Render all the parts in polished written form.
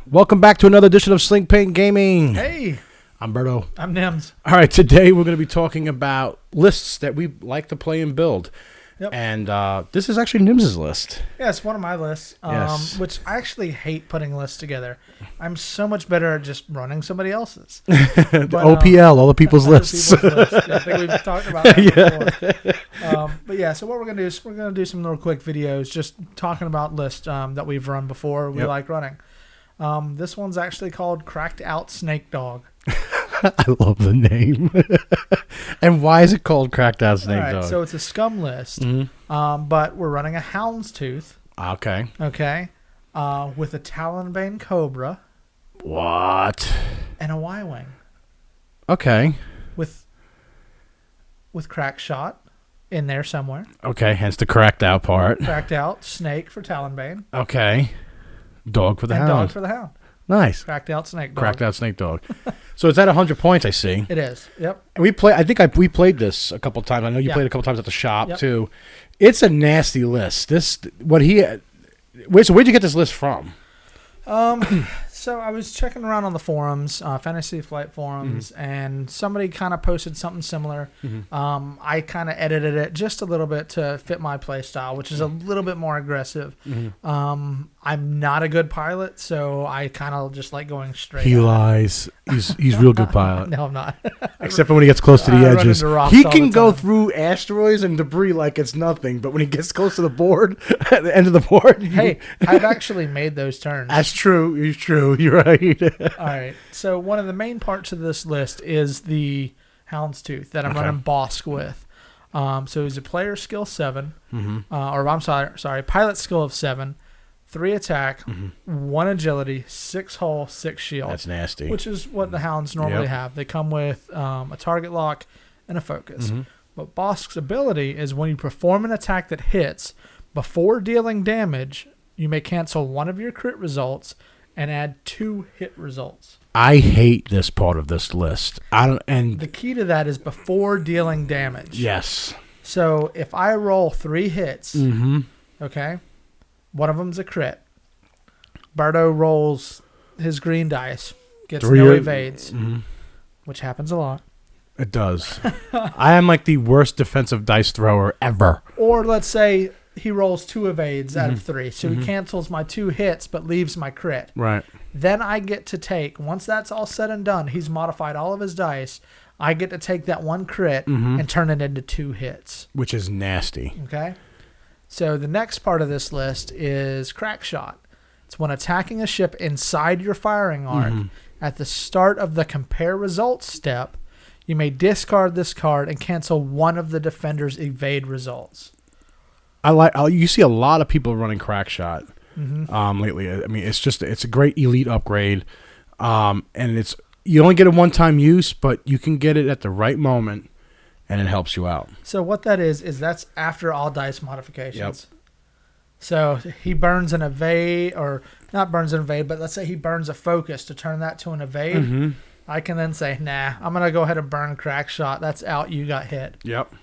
Welcome back to another edition of Sling Paint Gaming. Hey. I'm Berto. I'm Nims. All right, today we're going to be talking about lists that we like to play and build. Yep. And this is actually Nims's list. Yeah, it's one of my lists, Yes. which I actually hate putting lists together. I'm so much better at just running somebody else's. The OPL, all the people's lists. Yeah, I think we've talked about that before. But yeah, so what we're going to do is we're going to do some little quick videos just talking about lists that we've run before we like running. This one's actually called Cracked Out Snake Dog. I love the name. And why is it called Cracked Out Snake Dog? So it's a scum list, but we're running a Houndstooth. Okay. Okay. With a Talonbane Cobra. What? And a Y-Wing. Okay. With Crack Shot in there somewhere. Okay, hence the cracked out part. Cracked Out Snake for Talonbane. Okay. Dog for the and hound. Dog for the Hound. Nice. Cracked Out Snake Dog. Cracked Out Snake Dog. So it's at 100 points, I see. It is. Yep. And we played this a couple times. I know you played a couple times at the shop too. It's a nasty list. Where'd you get this list from? So I was checking around on the forums, Fantasy Flight forums, and somebody kind of posted something similar. I kind of edited it just a little bit to fit my play style, which is a little bit more aggressive. I'm not a good pilot, so I kind of just like going straight. He lies. He's real good pilot. No, I'm not. Except for when he gets close to the edges. He can go through asteroids and debris like it's nothing, but when he gets close to the board, at the end of the board... Hey, I've actually made those turns. That's true. It's true. You're right. All right. So one of the main parts of this list is the Houndstooth that I'm running Bossk with. So he's a player skill 7, or I'm sorry, pilot skill of 7, 3 attack, 1 agility, 6 hull, 6 shield. That's nasty. Which is what the Hounds normally have. They come with a target lock and a focus. But Bossk's ability is when you perform an attack that hits, before dealing damage, you may cancel one of your crit results and add 2 hit results. I hate this part of this list. The key to that is before dealing damage. Yes. So if I roll 3 hits, okay, one of them's a crit. Berto rolls his green dice, gets no evades, which happens a lot. It does. I am like the worst defensive dice thrower ever. Or let's say he rolls 2 evades out of 3. So he cancels my 2 hits but leaves my crit. Right. Then I get to take, once that's all said and done, he's modified all of his dice, I get to take that 1 crit and turn it into 2 hits. Which is nasty. Okay. So the next part of this list is Crack Shot. It's when attacking a ship inside your firing arc. At the start of the compare results step, you may discard this card and cancel one of the defender's evade results. You see a lot of people running Crack Shot lately. I mean, it's a great elite upgrade, and you only get a one-time use, but you can get it at the right moment, and it helps you out. So what that is that's after all dice modifications. Yep. So he burns an evade, or not burns an evade, but let's say he burns a focus to turn that to an evade. I can then say, nah, I'm going to go ahead and burn Crack Shot. That's out. You got hit. Yep.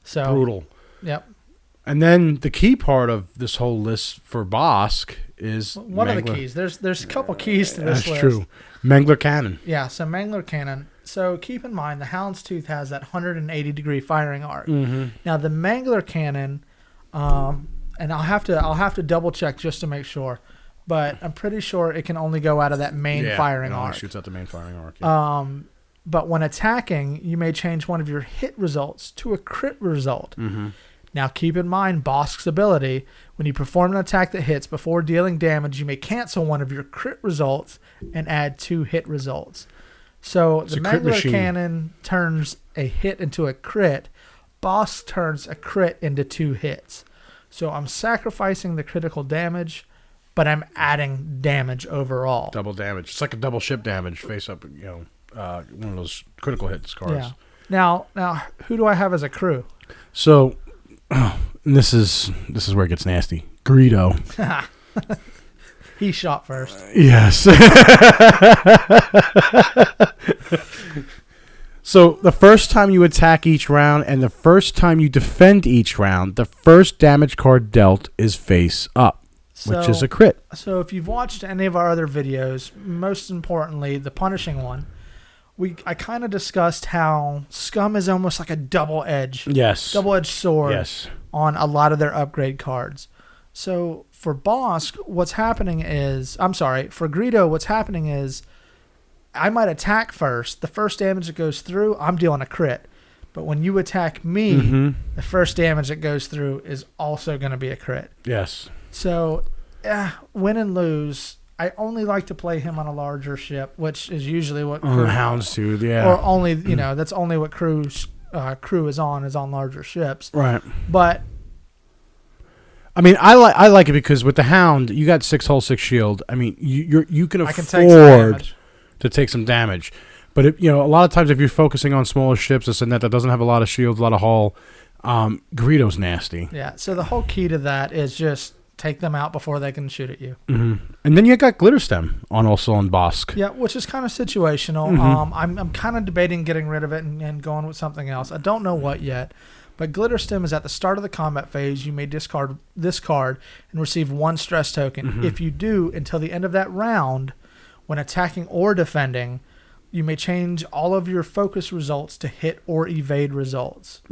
So brutal. Yep. And then the key part of this whole list for Bossk is one of the keys. There's a couple keys to this list. That's true. Mangler cannon. Yeah, so Mangler cannon. So keep in mind the Houndstooth has that 180-degree firing arc. Now the Mangler cannon, and I'll have to double check just to make sure, but I'm pretty sure it can only go out of that main firing arc. It shoots out the main firing arc. Yeah. But when attacking, you may change one of your hit results to a crit result. Now, keep in mind Bossk's ability. When you perform an attack that hits before dealing damage, you may cancel one of your crit results and add 2 hit results. So the Mangler cannon turns a hit into a crit. Bossk turns a crit into 2 hits. So I'm sacrificing the critical damage, but I'm adding damage overall. Double damage. It's like a double ship damage face up, one of those critical hit cards. Yeah. Now, who do I have as a crew? So... This is where it gets nasty. Greedo. He shot first. Yes. So the first time you attack each round and the first time you defend each round, the first damage card dealt is face up. which is a crit. So if you've watched any of our other videos, most importantly, the punishing one, I kind of discussed how Scum is almost like a double-edged sword on a lot of their upgrade cards. So for Bossk, for Greedo, what's happening is I might attack first. The first damage that goes through, I'm dealing a crit. But when you attack me, the first damage that goes through is also going to be a crit. Yes. So, win and lose. I only like to play him on a larger ship, which is usually what crew Houndstooth, yeah. Or only, that's only what crew is on larger ships. Right. But I mean, I like it because with the Hound, you got 6 hull, 6 shield. I mean, you can afford to take some damage. But a lot of times if you're focusing on smaller ships, that doesn't have a lot of shields, a lot of hull, Greedo's nasty. Yeah. So the whole key to that is just take them out before they can shoot at you. Mm-hmm. And then you got Glitterstim also on Bossk. Yeah, which is kind of situational. I'm kind of debating getting rid of it and going with something else. I don't know what yet. But Glitterstim is at the start of the combat phase. You may discard this card and receive 1 stress token. If you do, until the end of that round, when attacking or defending, you may change all of your focus results to hit or evade results.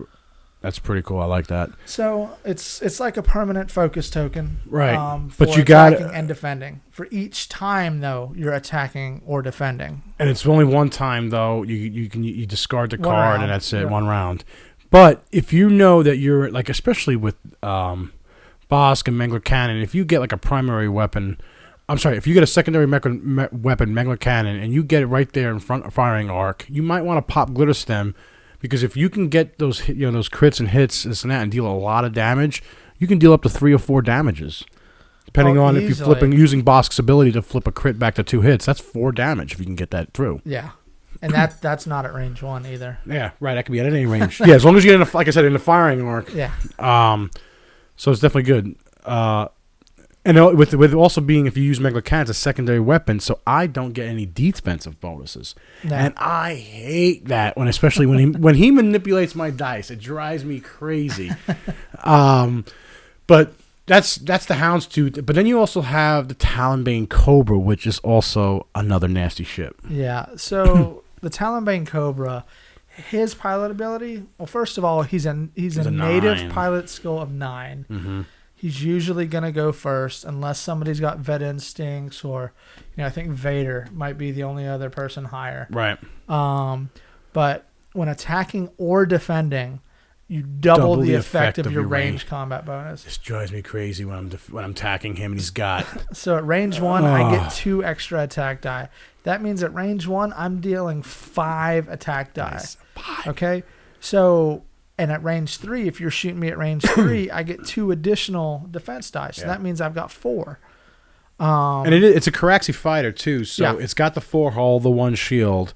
That's pretty cool. I like that. So it's like a permanent focus token, right? But you got attacking and defending for each time though you're attacking or defending. And it's only one time though. You discard the card and that's it. 1 round. But if you know that you're like, especially with Bossk and Mangler cannon, if you get like a primary weapon. If you get a secondary weapon, Mangler cannon, and you get it right there in front of firing arc, you might want to pop Glitterstim, because if you can get those crits and hits and deal a lot of damage, you can deal up to 3 or 4 damages, depending on if you're using Bosk's ability to flip a crit back to 2 hits. That's 4 damage if you can get that through. Yeah, and that's not at range 1 either. Yeah, right. That could be at any range. Yeah, as long as you get in the firing arc. Yeah. So it's definitely good. And with also being, if you use Mangler cannon, it's a secondary weapon, so I don't get any defensive bonuses, and I hate that especially when he manipulates my dice. It drives me crazy. But that's the Houndstooth. But then you also have the Talonbane Cobra, which is also another nasty ship. Yeah. So the Talonbane Cobra, his pilot ability. Well, first of all, he's a native 9. Pilot skill of 9. Mm-hmm. He's usually going to go first unless somebody's got vet instincts or, I think Vader might be the only other person higher. Right. But when attacking or defending, you double the effect of your range combat bonus. This drives me crazy when I'm attacking him and he's got. So at range 1, I get 2 extra attack die. That means at range 1, I'm dealing 5 attack die. Nice. 5. Okay? So... And at range 3, if you're shooting me at range 3, I get 2 additional defense dice. So that means I've got 4. And it's a Kihraxz fighter too, so it's got the 4 hull, the 1 shield.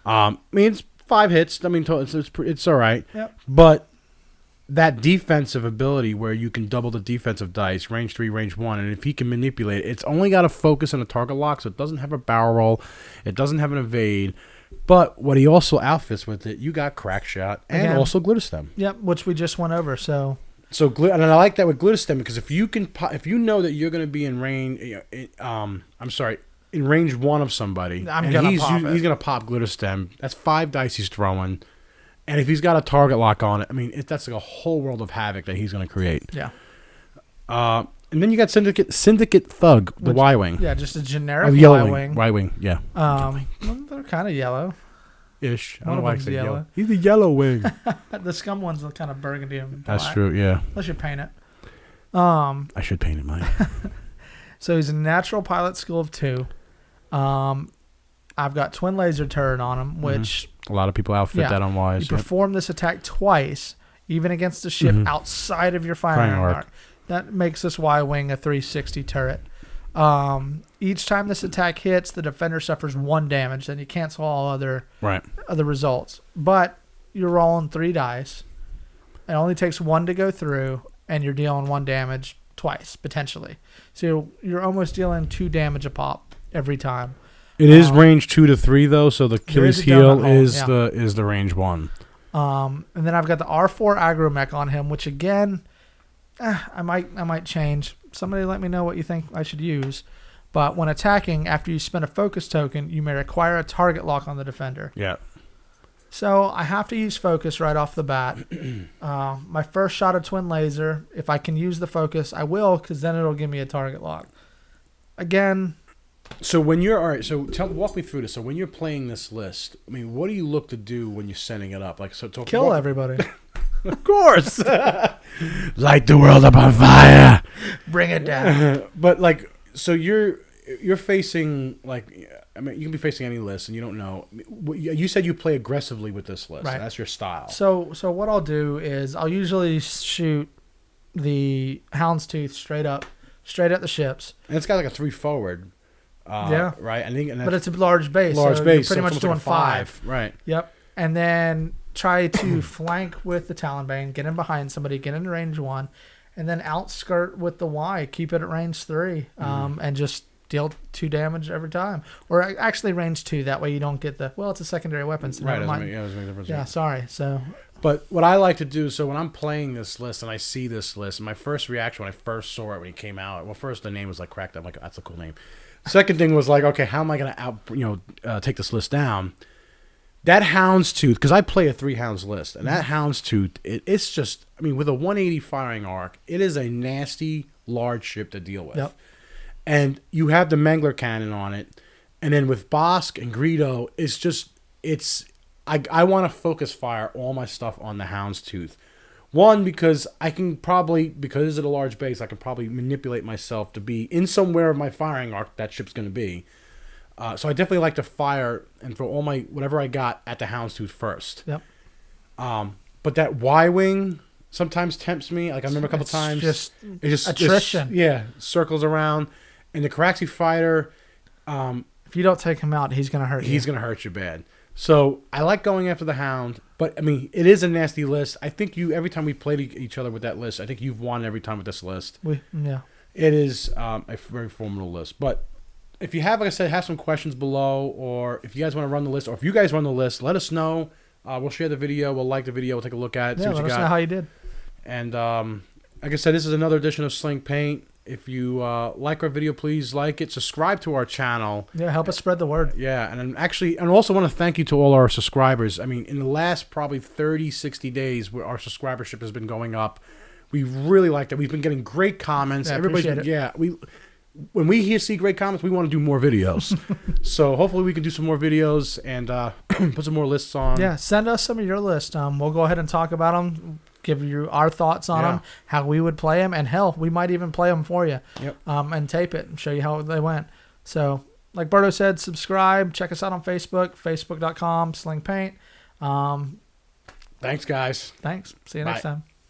I mean, it's 5 hits. I mean, it's all right. Yep. But that defensive ability where you can double the defensive dice, range 3, range 1, and if he can manipulate it, it's only got to focus on a target lock, so it doesn't have a barrel roll, it doesn't have an evade. But what he also outfits with it, you got Crack Shot and also Glitterstim. Yep, which we just went over. So and I like that with Glitterstim because if you know that you're going to be in range, in range 1 of somebody, he's going to pop Glitterstim. That's 5 dice he's throwing, and if he's got a target lock on it, I mean, that's like a whole world of havoc that he's going to create. Yeah. And then you got Syndicate Thug, the Y-Wing. Yeah, just a generic Y-Wing. Y-Wing, yeah. They're kind of yellow-ish. I don't know why I said yellow. He's a yellow wing. The Scum one's kind of burgundy and black. That's true, yeah. Unless you paint it. I should paint it mine. So he's a natural pilot skill of 2. I've got twin laser turret on him, which... A lot of people outfit that on Wise. You perform this attack twice, even against a ship outside of your firing arc. That makes this Y-Wing a 360 turret. Each time this attack hits, the defender suffers 1 damage. Then you cancel all other results. But you're rolling 3 dice. It only takes 1 to go through, and you're dealing 1 damage twice, potentially. So you're almost dealing 2 damage a pop every time. It is range 2 to 3, though, so the Achilles heel is the range 1. And then I've got the R4 Agromech on him, which, again... I might change. Somebody let me know what you think I should use. But when attacking, after you spend a focus token, you may require a target lock on the defender. Yeah. So I have to use focus right off the bat. My first shot of twin laser, if I can use the focus, I will, because then it'll give me a target lock. Again. So when you're all right, so walk me through this. So when you're playing this list, I mean, what do you look to do when you're setting it up? Like, so kill everybody. Of course. Light the world up on fire. Bring it down. But like, so you're facing like, I mean, you can be facing any list, and you don't know. You said you play aggressively with this list. Right. That's your style. So what I'll do is I'll usually shoot the Houndstooth straight at the ships. And it's got like a 3 forward. Yeah. Right. And but it's a large base. Large so base. You're pretty so much doing like 5. Right. Yep. And then try to flank with the Talonbane, get in behind somebody, get in range 1, and then outskirt with the Y, keep it at range 3, and just deal 2 damage every time. Or actually range 2, that way you don't get the, well, it's a secondary weapon, so right, never mind. doesn't make a difference. Yeah, sorry. So, but what I like to do, so when I'm playing this list and I see this list, my first reaction when I first saw it when it came out, well, first the name was like cracked up, like that's a cool name. Second thing was like, okay, how am I going to take this list down? That Houndstooth, because I play a 3 hounds list, and that Houndstooth, it's just, I mean, with a 180 firing arc, it is a nasty large ship to deal with. Yep. And you have the Mangler cannon on it, and then with Bossk and Greedo, it's just, I want to focus fire all my stuff on the Houndstooth. One, because I can probably, because it's a large base, I can probably manipulate myself to be in somewhere of my firing arc that ship's going to be. So I definitely like to fire and throw all my, whatever I got at the Houndstooth first. Yep. But that Y-wing sometimes tempts me. Like I remember a couple times. It's just attrition. Circles around. And the Kihraxz fighter, if you don't take him out, he's going to hurt you. He's going to hurt you bad. So I like going after the Hound, but I mean, it is a nasty list. I think every time we played each other with that list, I think you've won every time with this list. Yeah. It is a very formidable list. But if you have, like I said, have some questions below, or if you guys want to run the list, or if you guys run the list, let us know. We'll share the video. We'll like the video. We'll take a look at it. Yeah, let us know how you did. And like I said, this is another edition of Sling Paint. If you like our video, please like it. Subscribe to our channel. Yeah, help us spread the word. Yeah, and I also want to thank you to all our subscribers. I mean, in the last probably 30, 60 days, where our subscribership has been going up. We really like that. We've been getting great comments. Yeah, Everybody's when we see great comments, we want to do more videos. So hopefully we can do some more videos and put some more lists on. Yeah, send us some of your list. We'll go ahead and talk about them. Give you our thoughts on them, how we would play them, and hell, we might even play them for you. Yep. And tape it and show you how they went. So, like Berto said, subscribe. Check us out on Facebook, facebook.com/slingpaint. Thanks, guys. Thanks. See you next time.